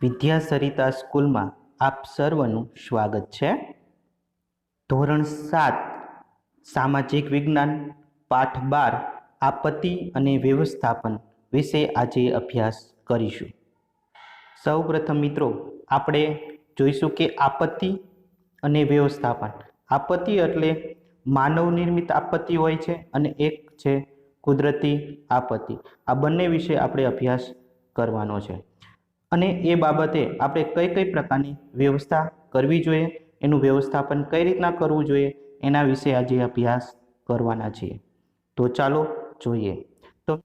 વિદ્યા સરિતા સ્કૂલમાં આપ સર્વનું સ્વાગત છે। ધોરણ 7 સામાજિક વિજ્ઞાન પાઠ 12 આપત્તિ અને વ્યવસ્થાપન વિશે આજે અભ્યાસ કરીશું। સૌપ્રથમ મિત્રો આપણે જોઈશું કે આપત્તિ અને વ્યવસ્થાપન। આપત્તિ એટલે માનવ નિર્મિત આપત્તિ હોય છે અને એક છે કુદરતી આપત્તિ। આ બંને વિશે આપણે અભ્યાસ કરવાનો છે અને એ બાબતે આપણે કઈ કઈ પ્રકારની વ્યવસ્થા કરવી જોઈએ, એનું વ્યવસ્થાપન કઈ રીતના કરવું જોઈએ એના વિશે આજે અભ્યાસ કરવાના છીએ। તો ચાલો જોઈએ। તો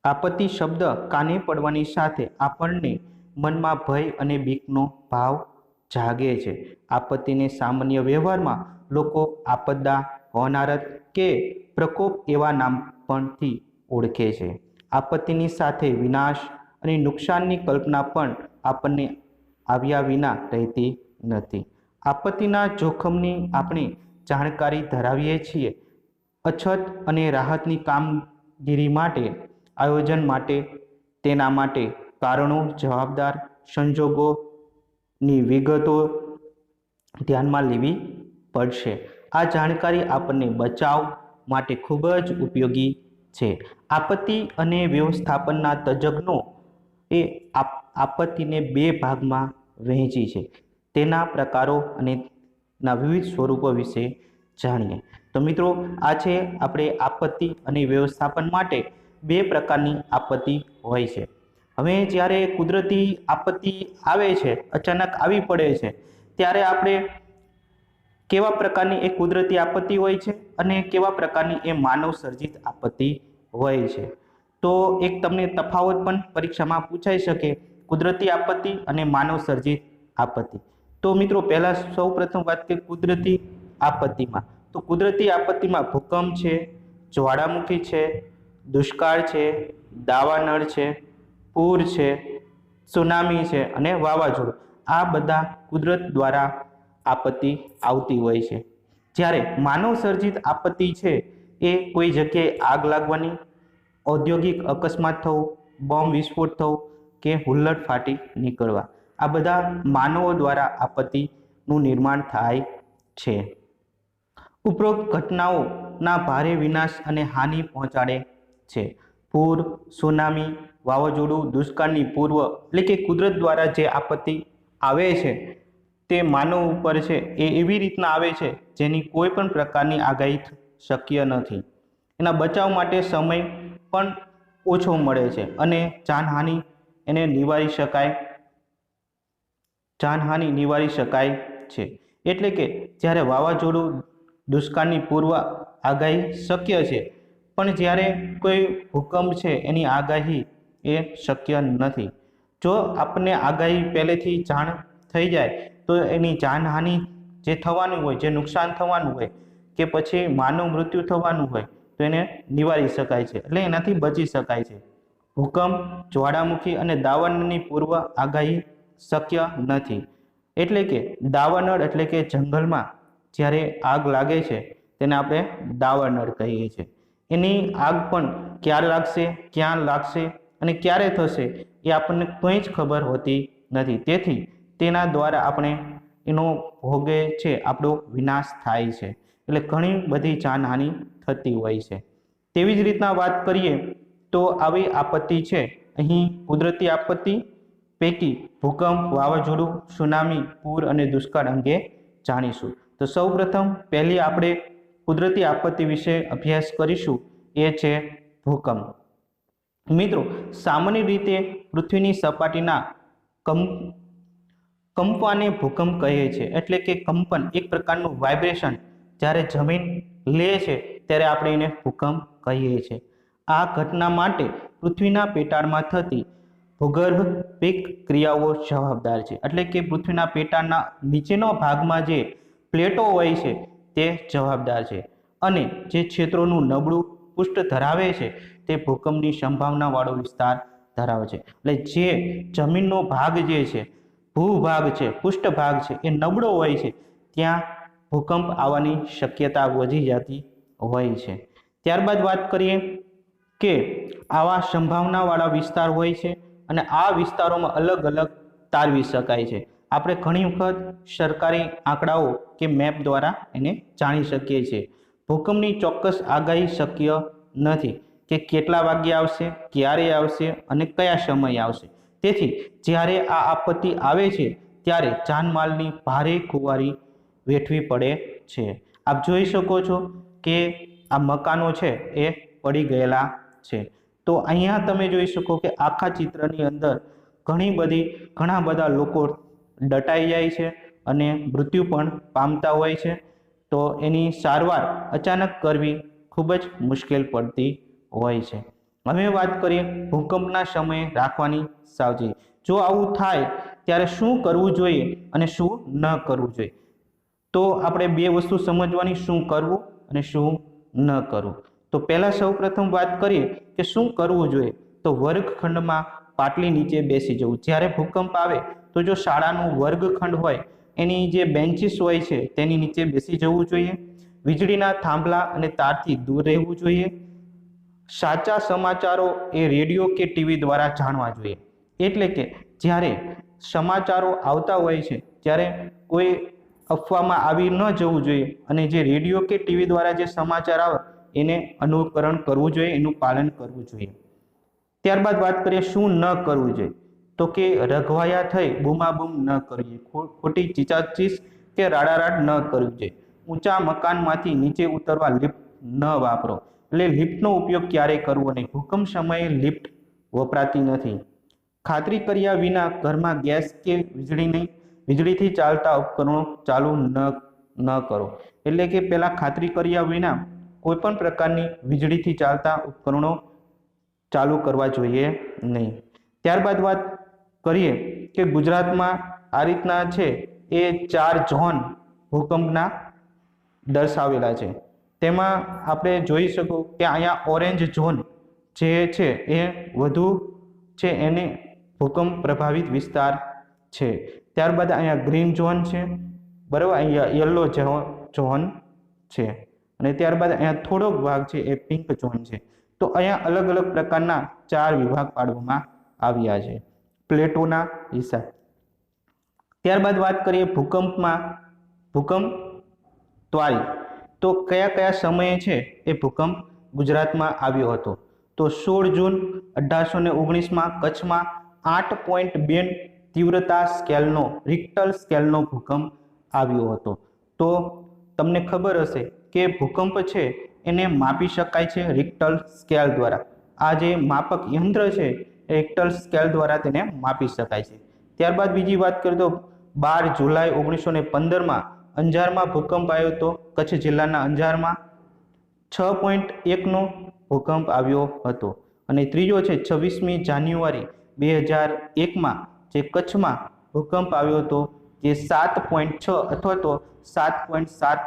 આપત્તિ શબ્દ કાને પડવાની સાથે આપણને મનમાં ભય અને બીકનો ભાવ જાગે છે। આપત્તિને સામાન્ય વ્યવહારમાં લોકો આપદા, હોનારત કે પ્રકોપ એવા નામ પણથી ઓળખે છે। આપત્તિની સાથે વિનાશ અને નુકસાનની કલ્પના પણ આપણને આવ્યા વિના રહેતી નથી। આપત્તિના જોખમની આપણે જાણકારી ધરાવીએ છીએ। અછત અને રાહતની કામગીરી માટે, આયોજન માટે, તેના માટે કારણો, જવાબદાર, સંજોગોની વિગતો ધ્યાનમાં લેવી પડશે। આ જાણકારી આપણને બચાવ માટે ખૂબ જ ઉપયોગી છે। આપત્તિ અને વ્યવસ્થાપનના તજજ્ઞો એ આપત્તિને બે ભાગમાં વહેંચી છે। તેના પ્રકારો અને ના વિવિધ સ્વરૂપો વિશે જાણીએ। તો મિત્રો આ છે આપણે આપત્તિ અને વ્યવસ્થાપન માટે બે પ્રકારની આપત્તિ હોય છે। હવે જ્યારે કુદરતી આપત્તિ આવે છે, અચાનક આવી પડે છે, ત્યારે આપણે કેવા પ્રકારની એ કુદરતી આપત્તિ હોય છે અને કેવા પ્રકારની એ માનવ સર્જિત આપત્તિ હોય છે। તો એક તમને તફાવત પણ પરીક્ષામાં પૂછાઈ શકે, કુદરતી આપત્તિ અને માનવ સર્જિત આપત્તિ। તો મિત્રો પહેલા સૌ પ્રથમ વાત કરીએ કુદરતી આપત્તિમાં। તો કુદરતી આપત્તિમાં ભૂકંપ છે, જ્વાળામુખી છે, દુષ્કાળ છે, દાવાનળ છે, પૂર છે, સુનામી છે અને વાવાઝોડું, આ બધા કુદરત દ્વારા આપત્તિ આવતી હોય છે। જ્યારે માનવ સર્જિત આપત્તિ છે એ કોઈ જગ્યાએ આગ લાગવાની, ઔદ્યોગિક અકસ્માત થવો, બોમ્બ વિસ્ફોટ થવો કે હુલ્લડ ફાટી નીકળવા, આ બધા માનવો દ્વારા આપત્તિનું નિર્માણ થાય છે। ઉપરોક્ત ઘટનાઓના ભારે વિનાશ અને હાનિ પહોંચાડે છે। પૂર, સુનામી, વાવાઝોડું, દુષ્કાળની પૂર્વ એટલે કે કુદરત દ્વારા જે આપત્તિ આવે છે તે માનવ ઉપર છે એ એવી રીતના આવે છે જેની કોઈ પણ પ્રકારની આગાહી શક્ય નથી। એના બચાવ માટે સમય પણ ઓછો મળે છે અને જાનહાનિ એને નિવારી શકાય છે। એટલે કે જ્યારે વાવાઝોડું, દુષ્કાળની પૂર્વ આગાહી શક્ય છે, પણ જ્યારે કોઈ ભૂકંપ છે એની આગાહી એ શક્ય નથી। જો આપણને આગાહી પહેલેથી જાણ થઈ જાય તો એની જાનહાનિ જે થવાનું હોય, જે નુકસાન થવાનું હોય કે પછી માનવ મૃત્યુ થવાનું હોય તો એને નિવારી શકાય છે, એટલે એનાથી બચી શકાય છે। ભૂકંપ, જ્વાળામુખી અને દાવાનળની પૂર્વ આગાહી શક્ય નથી। એટલે કે દાવાનળ એટલે કે જંગલમાં જ્યારે આગ લાગે છે તેને આપણે દાવાનળ કહીએ છીએ। એની આગ પણ ક્યારે લાગશે, ક્યાં લાગશે અને ક્યારે થશે એ આપણને કંઈ જ ખબર હોતી નથી। તેથી તેના દ્વારા આપણે એનો ભોગે છે આપણો વિનાશ થાય છે, એટલે ઘણી બધી જાનહાનિ થતી હોય છે। તેવી જ રીતના વાત કરીએ તો આવી આપત્તિ છે, અહીં કુદરતી આપત્તિ પૈકી ભૂકંપ, વાવાઝોડું, સુનામી, પૂર અને દુષ્કાળ અંગે જાણીશું। તો સૌ પ્રથમ પહેલી આપણે કુદરતી આપત્તિ વિશે અભ્યાસ કરીશું, એ છે ભૂકંપ। મિત્રો સામાન્ય રીતે પૃથ્વીની સપાટીના કંપવાને ભૂકંપ કહે છે। એટલે કે કંપન, એક પ્રકારનું વાઇબ્રેશન જ્યારે જમીન લે છે ત્યારે આપણે એને ભૂકંપ કહીએ છીએ। આ ઘટના માટે પૃથ્વીના પેટાળમાં થતી ભૂગર્ભિક ક્રિયાઓ જવાબદાર છે। એટલે કે પૃથ્વીના પેટાળના નીચેનો ભાગમાં જે પ્લેટો હોય છે તે જવાબદાર છે અને જે ક્ષેત્રોનું નબળું પૃષ્ઠ ધરાવે છે તે ભૂકંપની સંભાવના વાળો વિસ્તાર ધરાવે છે। એટલે જે જમીનનો ભાગ જે છે, ભૂભાગ છે, પૃષ્ઠભાગ છે એ નબળો હોય છે ત્યાં ભૂકંપ આવવાની શક્યતા વધી જતી હોય છે। ત્યારબાદ વાત કરીએ કે આવા સંભાવનાવાળા વિસ્તાર હોય છે અને આ વિસ્તારોમાં અલગ અલગ તારવી શકાય છે। આપણે ઘણી વખત સરકારી આંકડાઓ કે મેપ દ્વારા એને જાણી શકીએ છીએ। ભૂકંપની ચોક્કસ આગાહી શક્ય નથી કે કેટલા વાગ્યે આવશે, ક્યારે આવશે અને કયા સમયે આવશે। તેથી જ્યારે આ આપત્તિ આવે છે ત્યારે જાનમાલની ભારે ખુવારી વેઠવી પડે છે। આપ જોઈ શકો છો કે આ મકાનો છે એ પડી ગયેલા છે। તો અહીંયા તમે જોઈ શકો કે આખા ચિત્રની અંદર ઘણા બધા લોકો દટાઈ જાય છે અને મૃત્યુ પણ પામતા હોય છે। તો એની સારવાર અચાનક કરવી ખૂબ જ મુશ્કેલ પડતી હોય છે। હવે વાત કરીએ ભૂકંપના સમયે રાખવાની સાવચેતી। જો આવું થાય ત્યારે શું કરવું જોઈએ અને શું ન કરવું જોઈએ। તો આપણે બે વસ્તુ સમજવાની, શું કરવું અને શું ન કરવું। તો પહેલા સૌપ્રથમ વાત કરીએ કે શું કરવું જોઈએ, તો વર્ગખંડમાં પાટલી નીચે બેસી જવું। જ્યારે ભૂકંપ આવે તો જો શાળાનું વર્ગખંડ હોય એની જે બેન્ચીસ હોય છે તેની નીચે બેસી જવું જોઈએ। વીજળીના થાંભલા અને તારથી દૂર રહેવું જોઈએ। સાચા સમાચારો એ રેડિયો કે ટીવી દ્વારા જાણવા જોઈએ। એટલે કે જ્યારે સમાચારો આવતા હોય છે ત્યારે કોઈ અફવામાં આવી ન જવું જોઈએ અને જે રેડિયો કે ટીવી દ્વારા જે સમાચાર આવે એને અનુકરણ કરવું જોઈએ, એનું પાલન કરવું જોઈએ। ત્યારબાદ વાત કરીએ શું ન કરવું જોઈએ, તો કે રઘવાયા થઈ બૂમાબૂમ ન કરવી, ખોટી ચીચાચીસ કે રાડારાડ ન કરવી જોઈએ। ઊંચા મકાનમાંથી નીચે ઉતરવા લિફ્ટ ન વાપરો, એટલે લિફ્ટનો ઉપયોગ ક્યારેય કરવો નહીં। ભૂકંપ સમયે લિફ્ટ વપરાતી નથી। ખાતરી કર્યા વિના ઘરમાં ગેસ કે વીજળીથી ચાલતા ઉપકરણો ચાલુ ન કરો, એટલે કે પહેલા ખાતરી કર્યા વિના કોઈ પણ પ્રકારની વીજળીથી ચાલતા ઉપકરણો ચાલુ કરવા જોઈએ નહીં। ત્યારબાદ વાત કરીએ કે ગુજરાતમાં આ રીતના છે એ 4 ઝોન ભૂકંપના દર્શાવેલા છે। તેમાં આપણે જોઈ શકો કે અહીંયા ઓરેન્જ ઝોન જે છે એ વધુ છે, એને ભૂકંપ પ્રભાવિત વિસ્તાર છે। ત્યારબાદ અહીંયા ગ્રીન ઝોન છે, બરાબર, અહીંયા યલો ઝોન છે અને ત્યારબાદ અહીંયા થોડોક ભાગ છે એ પિંક ઝોન છે। તો અહીંયા અલગ અલગ પ્રકારના 4 વિભાગ પાડવામાં આવ્યા છે પ્લેટોના હિસાબ। ત્યારબાદ વાત કરીએ ભૂકંપ ત્વારી, તો કયા કયા સમયે છે એ ભૂકંપ ગુજરાતમાં આવ્યો હતો। તો 16 જૂન 1819માં કચ્છમાં 8.2 તીવ્રતા સ્કેલનો રિક્ટર સ્કેલનો ભૂકંપ આવ્યો હતો। તો તમને ખબર હશે કે ભૂકંપ છે એને માપી શકાય છે રિક્ટર સ્કેલ દ્વારા। આ જે માપક યંત્ર છે રિક્ટર સ્કેલ દ્વારા તેને માપી શકાય છે। ત્યારબાદ બીજી વાત કરીએ તો 12 જુલાઈ 1915માં અંજારમાં ભૂકંપ આવ્યો હતો। કચ્છ જિલ્લાના અંજારમાં 6.1 નો ભૂકંપ આવ્યો હતો। અને ત્રીજો છે 26મી જાન્યુઆરી 2001માં જે કચ્છમાં ભૂકંપ આવ્યો હતો, જે 7.6 અથવા તો 7.7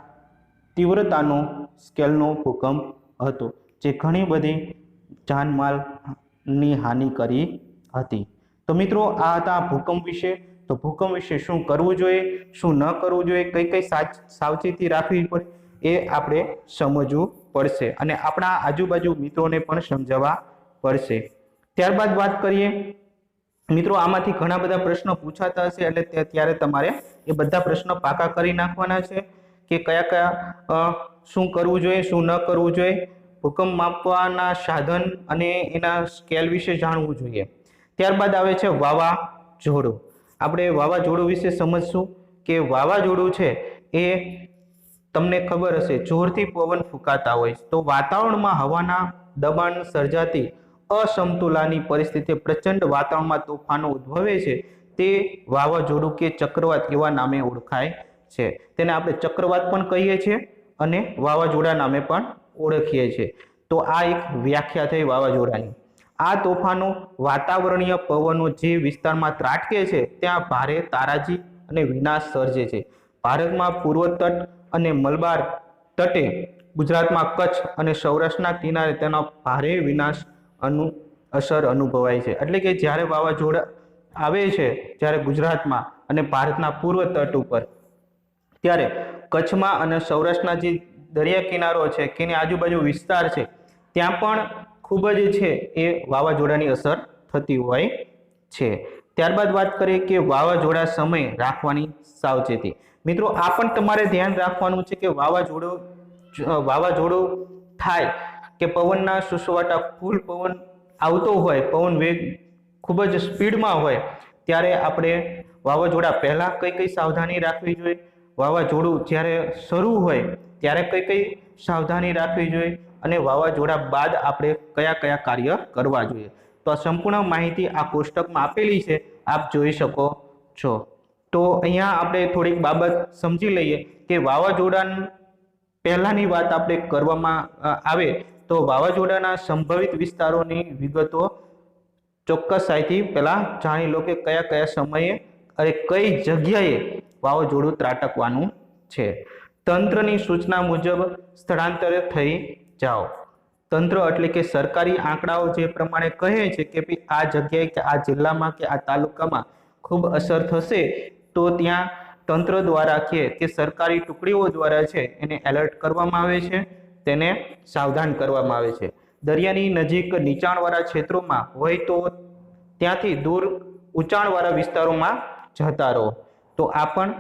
તીવ્રતાનો સ્કેલનો ભૂકંપ હતો, જે ઘણી બધી જાનમાલની હાનિ કરી હતી। તો મિત્રો આ હતા ભૂકંપ વિશે। તો ભૂકંપ વિશે શું કરવું જોઈએ, શું ન કરવું જોઈએ, કઈ કઈ સાવચેતી રાખવી પડે એ આપણે સમજવું પડશે અને આપણા આજુબાજુ મિત્રોને પણ સમજાવવા પડશે। ત્યારબાદ વાત કરીએ મિત્રો, આમાંથી ઘણા બધા પ્રશ્નો પૂછાતા હશે એટલે ત્યારે તમારે એ બધા પ્રશ્નો પાકા કરી નાખવાના છે કે કયા કયા શું કરવું જોઈએ, શું ન કરવું જોઈએ, ભૂકંપ માપવાના સાધન અને એના સ્કેલ વિશે જાણવું જોઈએ। ત્યારબાદ આવે છે વાવાઝોડું। આપણે વાવાઝોડું વિશે સમજશું કે વાવાઝોડું છે એ તમને ખબર હશે જોરથી પવન ફૂંકાતા હોય છે, તો વાતાવરણમાં હવાના દબાણ સર્જાતી અસમતુલાની પરિસ્થિતિ પ્રચંડ વાતાવરણમાં તોફાનો ઉદ્ભવે છે તે વાવાઝોડું કે ચક્રવાત એવા નામે ઓળખાય છે। તેને આપણે ચક્રવાત પણ કહીએ છીએ અને વાવાઝોડા નામે પણ ઓળખીએ છીએ। તો આ એક વ્યાખ્યા થઈ વાવાઝોડાની। આ તોફાનો વાતાવરણીય પવનો જે વિસ્તારમાં ત્રાટકે છે ત્યાં ભારે તારાજી અને વિનાશ સર્જે છે। ભારતમાં પૂર્વ તટ અને મલબાર તટે, ગુજરાતમાં કચ્છ અને સૌરાષ્ટ્રના કિનારે તેનો ભારે વિનાશ અસર અનુભવાય છે। એટલે કે જ્યારે વાવાઝોડા આવે છે જ્યારે ગુજરાતમાં અને ભારતના પૂર્વ તટ ઉપર, ત્યારે કચ્છમાં અને સૌરાષ્ટ્રના જે દરિયા કિનારો છે કે એની આજુબાજુ વિસ્તાર છે ત્યાં પણ ખૂબ જ છે એ વાવાઝોડાની અસર થતી હોય છે। ત્યારબાદ વાત કરીએ કે વાવાઝોડા સમયે રાખવાની સાવચેતી. મિત્રો આ પણ તમારે ધ્યાન રાખવાનું છે કે વાવાઝોડું થાય કે પવનના સુસવાટા ફૂલ પવન આવતો હોય, પવન વેગ ખૂબ જ સ્પીડમાં હોય, ત્યારે આપણે વાવાઝોડા પહેલા કઈ કઈ સાવધાની રાખવી જોઈએ, વાવાઝોડું જ્યારે શરૂ હોય ત્યારે કઈ કઈ સાવધાની રાખવી જોઈએ, અને વાવાઝોડા બાદ આપણે કયા કયા કાર્ય કરવા જોઈએ. તો આ સંપૂર્ણ માહિતી આ કોષ્ટકમાં આપેલી છે, આપ જોઈ શકો છો. તો અહીંયા આપણે થોડીક બાબત સમજી લઈએ કે વાવાઝોડા પહેલાની વાત આપણે કરવામાં આવે તો વાવાઝોડાના સંભવિત વિસ્તારોની વિગતો ચોક્કસાઈથી પહેલા જાણી લો કે કયા કયા સમયે અને કઈ જગ્યાએ વાવાઝોડું ત્રાટકવાનું છે. તંત્રની સૂચના મુજબ સ્થળાંતરિત થઈ જાઓ. તંત્ર એટલે કે સરકારી આંકડાઓ જે પ્રમાણે કહે છે કે ભાઈ આ જગ્યાએ કે આ જિલ્લામાં કે આ તાલુકામાં ખૂબ અસર થશે, તો ત્યાં તંત્ર દ્વારા કે સરકારી ટુકડીઓ દ્વારા છે એને એલર્ટ કરવામાં આવે છે, તેને સાવધાન કરવામાં આવે છે. દરિયાની નજીક નીચાણવાળા ક્ષેત્રોમાં હોય તો ત્યાંથી દૂર ઊંચાણવાળા વિસ્તારોમાં જતા રહો. તો આ પણ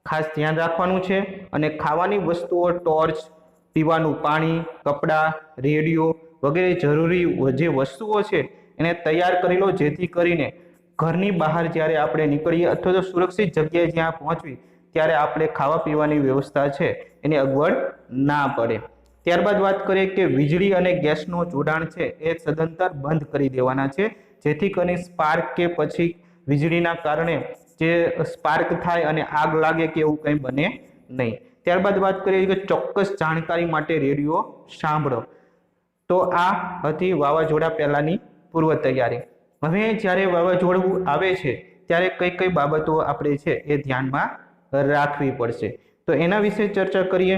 ખાસ ધ્યાન રાખવાનું છે. અને ખાવાની વસ્તુઓ, ટોર્ચ, પીવાનું પાણી, કપડાં, રેડિયો વગેરે જરૂરી જે વસ્તુઓ છે એને તૈયાર કરી લો, જેથી કરીને ઘરની બહાર જ્યારે આપણે નીકળીએ અથવા તો સુરક્ષિત જગ્યાએ જ્યાં પહોંચવી ત્યારે આપણે ખાવા પીવાની વ્યવસ્થા છે એની અગવડ ના પડે. ત્યારબાદ વાત કરીએ કે વીજળી અને ગેસનું જોડાણ છે એ સદંતર બંધ કરી દેવાના છે, જેથી કરીને સ્પાર્ક કે પછી વીજળીના કારણે જે સ્પાર્ક થાય અને આગ લાગે કે એવું કંઈ બને નહીં. ત્યારબાદ વાત કરીએ કે ચોક્કસ જાણકારી માટે રેડિયો સાંભળો. તો આ હતી વાવાઝોડા પહેલાની પૂર્વ તૈયારી. હવે જ્યારે વાવાઝોડું આવે છે ત્યારે કઈ કઈ બાબતો આપણે છે એ ધ્યાનમાં રાખવી પડશે. તો એના વિશે ચર્ચા કરીએ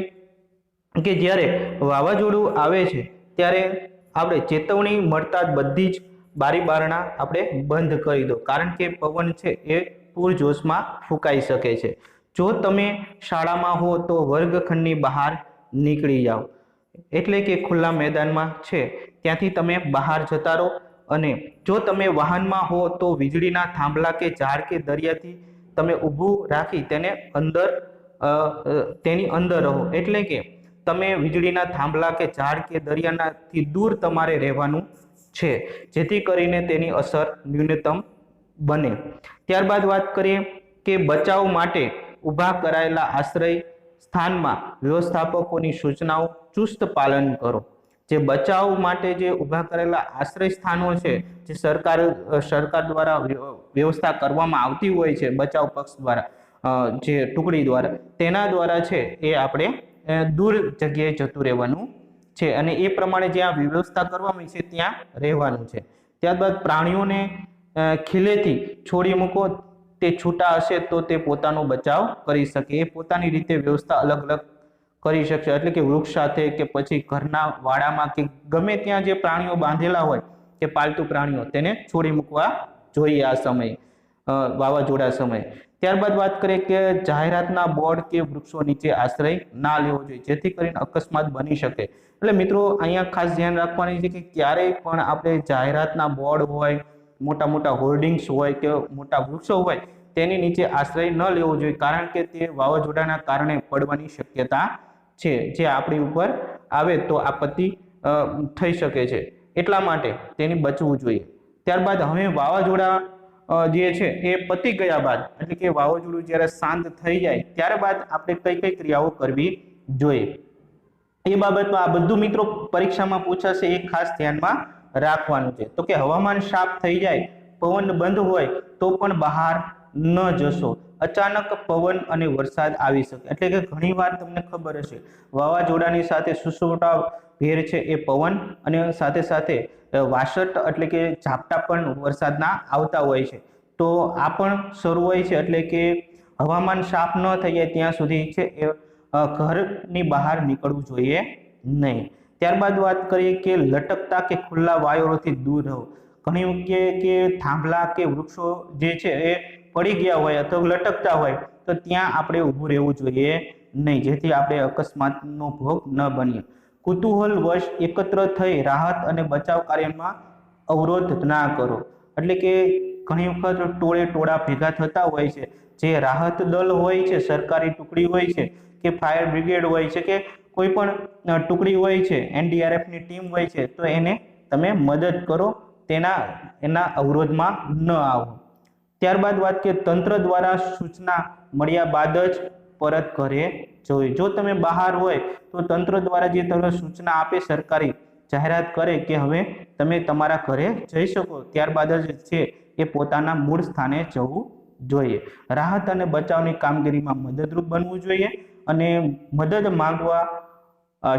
કે જ્યારે વાવાઝોડું આવે છે ત્યારે આપણે ચેતવણી મળતા જ બધી જ બારી બારણા આપણે બંધ કરી દો, કારણ કે પવન છે એ પૂરજોશમાં ફૂંકાઈ શકે છે. જો તમે શાળામાં હો તો વર્ગખંડની બહાર નીકળી જાઓ, એટલે કે ખુલ્લા મેદાનમાં છે ત્યાંથી તમે બહાર જતા રહો. અને જો તમે વાહનમાં હો તો વીજળીના થાંભલા કે ઝાડ કે દરિયાથી તમે ઊભું રાખી તેની અંદર રહો, એટલે કે તમે વીજળીના થાંભલા કે ઝાડ કે દરિયાથી દૂર તમારે રહેવાનું છે, જેથી કરીને તેની અસર ન્યૂનતમ બને. ત્યારબાદ વાત કરીએ કે બચાવ માટે ઊભા કરાયેલા આશ્રય સ્થાનમાં વ્યવસ્થાપકોની સૂચનાઓ ચુસ્ત પાલન કરો. જે બચાવ માટે જે ઊભા કરેલા આશ્રય સ્થાનો છે જે સરકાર દ્વારા વ્યવસ્થા કરવામાં આવતી હોય છે, બચાવ પક્ષ દ્વારા જે ટુકડી દ્વારા, તેના દ્વારા છે એ આપણે દૂર જગ્યાએ જતું રહેવાનું છે અને એ પ્રમાણે જ્યાં વ્યવસ્થા કરવામાં છે ત્યાં રહેવાનું છે. ત્યારબાદ પ્રાણીઓને ખીલેથી છોડી મૂકો, તે છૂટા હશે તો તે પોતાનો બચાવ કરી શકે, એ પોતાની રીતે વ્યવસ્થા અલગ અલગ કરી શકશે. એટલે કે વૃક્ષ સાથે કે પછી ઘરના વાડામાં કે ગમે ત્યાં જે પ્રાણીઓ બાંધેલા હોય કે પાલતુ પ્રાણીઓ, તેને છોડી મૂકવા જોઈએ આ સમયે, વાવાઝોડા સમયે. ત્યારબાદ વાત કરીએ કે જાહેરાતના બોર્ડ કે વૃક્ષો નીચે આશ્રય ના લેવો જોઈએ, જેથી કરીને અકસ્માત બની શકે. એટલે મિત્રો અહીંયા ખાસ ધ્યાન રાખવાની છે કે ક્યારેય પણ આપણે જાહેરાતના બોર્ડ હોય, મોટા મોટા હોર્ડિંગ્સ હોય કે મોટા વૃક્ષો હોય તેની નીચે આશ્રય ન લેવો જોઈએ, કારણ કે તે વાવાઝોડાના કારણે પડવાની શક્યતા છે, જે આપણી ઉપર આવે તો આપત્તિ થઈ શકે છે, એટલા માટે તેની બચવું જોઈએ. ત્યારબાદ હવે વાવાઝોડા જે છે એ પતી ગયા બાદ, એટલે કે વાવાઝોડું જ્યારે શાંત થઈ જાય ત્યારબાદ આપણે કઈ કઈ ક્રિયાઓ કરવી જોઈએ એ બાબતમાં આ બધું મિત્રો પરીક્ષામાં પૂછાશે, એ ખાસ ધ્યાનમાં રાખવાનું છે. તો કે હવામાન સાફ થઈ જાય, પવન બંધ હોય તો પણ બહાર ન જશો. અચાનક પવન અને વરસાદ આવી શકે, એટલે કે ઘણીવાર તમને ખબર હશે વાવાઝોડાની સાથે સુસવટા ભેર છે એ પવન અને સાથે સાથે વાસટ એટલે કે ઝાપટા પણ વરસાદના આવતા હોય છે. તો આ પણ શરૂ હોય છે, એટલે કે હવામાન સાફ ન થઈ જાય ત્યાં સુધી છે એ ઘરની બહાર નીકળવું જોઈએ નહીં. ત્યારબાદ વાત કરીએ કે લટકતા કે ખુલ્લા વાયરોથી દૂર રહો. ઘણી વખતે કે થાંભલા કે વૃક્ષો જે છે એ પડી ગયા હોય અથવા લટકતા હોય તો ત્યાં આપણે ઊભું રહેવું જોઈએ નહીં, જેથી આપણે અકસ્માતનો ભોગ ન બનીએ. કુતૂહલ વશ એકત્ર થઈ રાહત અને બચાવ કાર્યમાં અવરોધ ના કરો, એટલે કે ઘણી વખત ટોળે ટોળા ભેગા થતા હોય છે, જે રાહત દળ હોય છે, સરકારી ટુકડી હોય છે કે ફાયર બ્રિગેડ હોય છે કે કોઈ પણ ટુકડી હોય છે, NDRF ની ટીમ હોય છે, તો એને તમે મદદ કરો, એના અવરોધમાં ન આવો. ત્યારબાદ વાત કરીએ તંત્ર દ્વારા સૂચના મળ્યા બાદ જ પરત ઘરે જવું. જો તમે બહાર હોય તો તંત્ર દ્વારા જે તમને સૂચના આપે, સરકારી જાહેરાત કરે કે હવે તમે તમારા ઘરે જઈ શકો, ત્યારબાદ જ છે એ પોતાના મૂળ સ્થાને જવું જોઈએ. રાહત અને બચાવની કામગીરીમાં મદદરૂપ બનવું જોઈએ અને મદદ માંગવા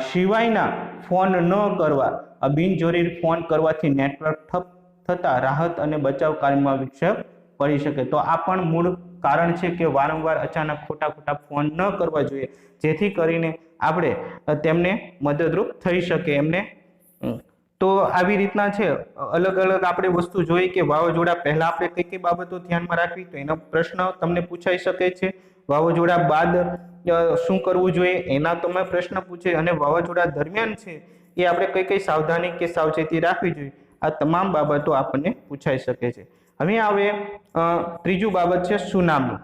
સિવાયના ફોન ન કરવા. બિનજરૂરી ફોન કરવાથી નેટવર્ક ઠપ થતા રાહત અને બચાવ કાર્યમાં વિક્ષેપ પડી શકે. તો આ પણ મૂળ કારણ છે કે વારંવાર અચાનક ખોટા ફોન ન કરવા જોઈએ, જેથી કરીને આપણે તેમને મદદરૂપ થઈ શકે એમને. તો આવી રીતના છે અલગ અલગ આપણે વસ્તુ જોઈ કે વાવાઝોડા પહેલા આપણે કઈ કઈ બાબતો ધ્યાનમાં રાખવી, તો એનો પ્રશ્ન તમને પૂછાઈ શકે છે. વાવાઝોડા બાદ શું કરવું જોઈએ એના તમે પ્રશ્ન પૂછે, અને વાવાઝોડા દરમિયાન છે એ આપણે કઈ કઈ સાવધાની કે સાવચેતી રાખવી જોઈએ, આ તમામ બાબતો આપણને પૂછાઈ શકે છે. હવે આવે ત્રીજું બાબત છે સુનામી.